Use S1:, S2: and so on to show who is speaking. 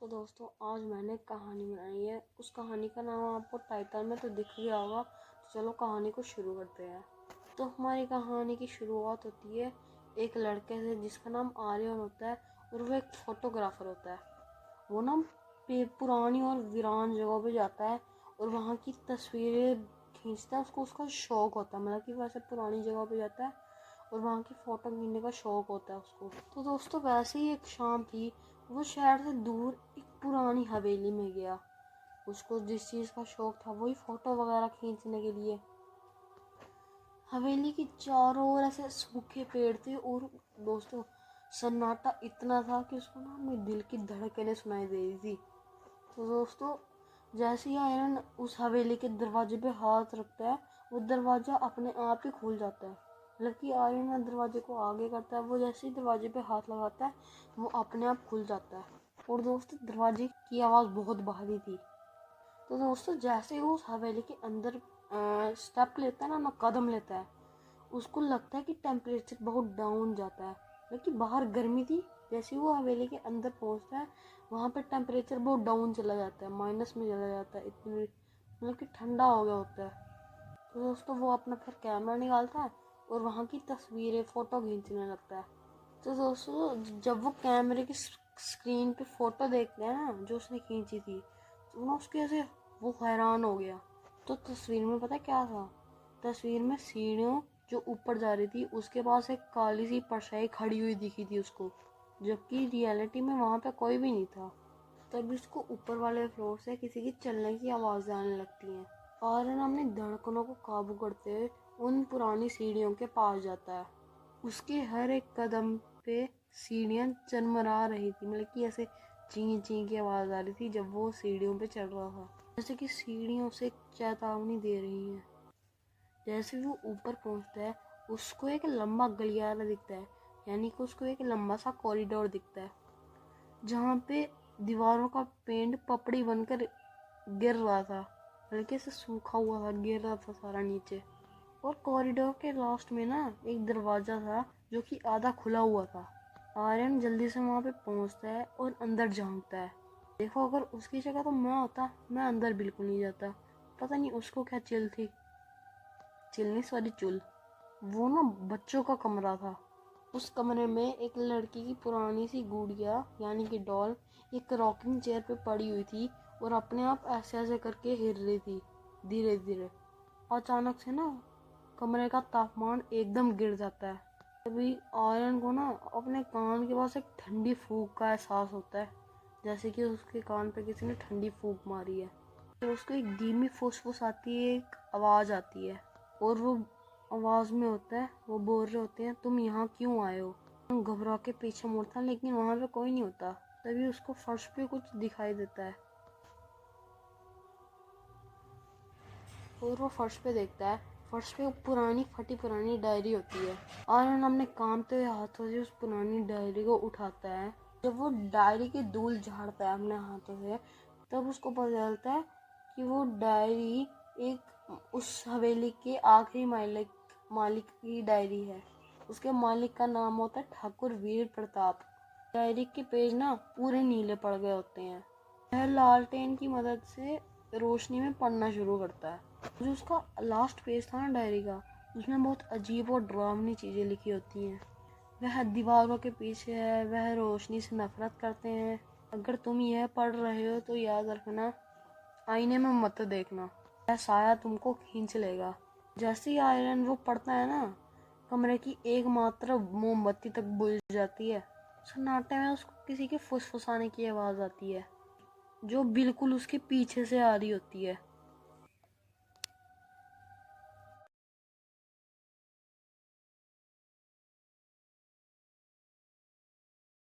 S1: तो दोस्तों आज मैंने कहानी बनाई है। उस कहानी का नाम आपको टाइटल में तो दिख गया होगा। तो चलो कहानी को शुरू करते हैं। तो हमारी कहानी की शुरुआत होती है एक लड़के से जिसका नाम आर्यन होता है और वो एक फोटोग्राफर होता है। वो ना पुरानी और वीरान जगहों पे जाता है और वहाँ की तस्वीरें खींचता है। उसको उसका शौक होता है, मतलब कि वैसे पुरानी जगहों पे जाता है और वहाँ की फ़ोटो खींचने का शौक होता है उसको। तो दोस्तों वैसे ही एक शाम थी, वो शहर से दूर एक पुरानी हवेली में गया। उसको जिस चीज़ का शौक था वही फ़ोटो वगैरह खींचने के लिए। हवेली की चारों ओर ऐसे सूखे पेड़ थे और दोस्तों सन्नाटा इतना था कि उसको ना अपने दिल की धड़कनें सुनाई दे रही थी। तो दोस्तों जैसे ही आयरन उस हवेली के दरवाजे पे हाथ रखता है वो दरवाज़ा अपने आप ही खुल जाता है। मतलब कि आयरन दरवाजे को आगे करता है, वो जैसे ही दरवाजे पे हाथ लगाता है वो अपने आप खुल जाता है। और दोस्तों दरवाजे की आवाज़ बहुत भारी थी। तो दोस्तों जैसे ही वो उस हवेली के अंदर स्टेप लेता है ना कदम लेता है, उसको लगता है कि टेम्परेचर बहुत डाउन जाता है। लेकिन बाहर गर्मी थी, जैसे ही वो हवेली के अंदर पहुंचता है वहाँ पे टेम्परेचर बहुत डाउन चला जाता है, माइनस में चला जाता है, इतनी मतलब कि ठंडा हो गया होता है। तो दोस्तों वो अपना फिर कैमरा निकालता है और वहाँ की तस्वीरें फ़ोटो खींचने लगता है। तो दोस्तों जब वो कैमरे की स्क्रीन पे फ़ोटो देखते हैं ना जो उसने खींची थी, तो ना उसके ऐसे वो हैरान हो गया। तो तस्वीर में पता क्या था? तस्वीर में सीढ़ियों जो ऊपर जा रही थी उसके पास एक काली सी परछाई खड़ी हुई दिखी थी उसको, जबकि रियलिटी में वहाँ पे कोई भी नहीं था। तभी उसको ऊपर वाले फ्लोर से किसी की चलने की आवाज़ आने लगती हैं और अपनी धड़कनों को काबू करते हुए उन पुरानी सीढ़ियों के पास जाता है। उसके हर एक कदम पे सीढ़ियाँ चरमरा रही थी, मतलब कि ऐसे ची ची की आवाज़ आ रही थी जब वो सीढ़ियों पे चढ़ रहा था, जैसे कि सीढ़ियों से चेतावनी दे रही हैं। जैसे वो ऊपर पहुंचता है उसको एक लंबा गलियारा दिखता है, यानी कि उसको एक लंबा सा कॉरिडोर दिखता है जहाँ पे दीवारों का पेंट पपड़ी बनकर गिर रहा था, हल्के से सूखा हुआ था, गिर रहा था सारा नीचे। और कॉरिडोर के लास्ट में ना एक दरवाज़ा था जो कि आधा खुला हुआ था। आर्यन जल्दी से वहाँ पे पहुँचता है और अंदर झांकता है। देखो अगर उसकी जगह तो मैं होता, मैं अंदर बिल्कुल नहीं जाता। पता नहीं उसको क्या चिल थी, चिल नहीं सॉरी चुल। वो ना बच्चों का कमरा था। उस कमरे में एक लड़की की पुरानी सी गुड़िया यानी कि डॉल एक रॉकिंग चेयर पे पड़ी हुई थी और अपने आप ऐसे ऐसे करके हिल रही थी धीरे धीरे। अचानक से ना कमरे का तापमान एकदम गिर जाता है। तभी आर्यन को ना अपने कान के पास एक ठंडी फूंक का एहसास होता है, जैसे कि उसके कान पे किसी ने ठंडी फूंक मारी है। तो उसको एक धीमी फुसफुस आती है, एक आवाज़ आती है और वो आवाज़ में होता है, वो बोल रहे होते हैं तुम यहाँ क्यों आए हो। घबरा के पीछे मुड़ता लेकिन वहाँ पे कोई नहीं होता। तभी उसको फर्श पे कुछ दिखाई देता है और वो फर्श पे देखता है, फर्श पे पुरानी फटी पुरानी डायरी होती है। आर्यन अपने कांपते हुए हाथों से उस पुरानी डायरी को उठाता है। जब वो डायरी की धूल झाड़ता है अपने हाथों से, तब उसको पता चलता है कि वो डायरी एक उस हवेली के आखिरी मालिक की डायरी है। उसके मालिक का नाम होता है ठाकुर वीर प्रताप। डायरी के पेज ना पूरे नीले पड़ गए होते हैं। वह लालटेन की मदद से रोशनी में पढ़ना शुरू करता है। जो उसका लास्ट पेज था ना डायरी का, उसमें बहुत अजीब और डरावनी चीज़ें लिखी होती हैं। वह दीवारों के पीछे है, वह रोशनी से नफरत करते हैं। अगर तुम यह पढ़ रहे हो तो याद रखना, आईने में मत देखना, वह साया तुमको खींच लेगा। जैसे ही आयरन वो पढ़ता है ना, कमरे की एकमात्र मोमबत्ती तक बुझ जाती है। सन्नाटे में उसको किसी के फुसफुसाने की आवाज़ आती है जो बिल्कुल उसके पीछे से आ रही होती है।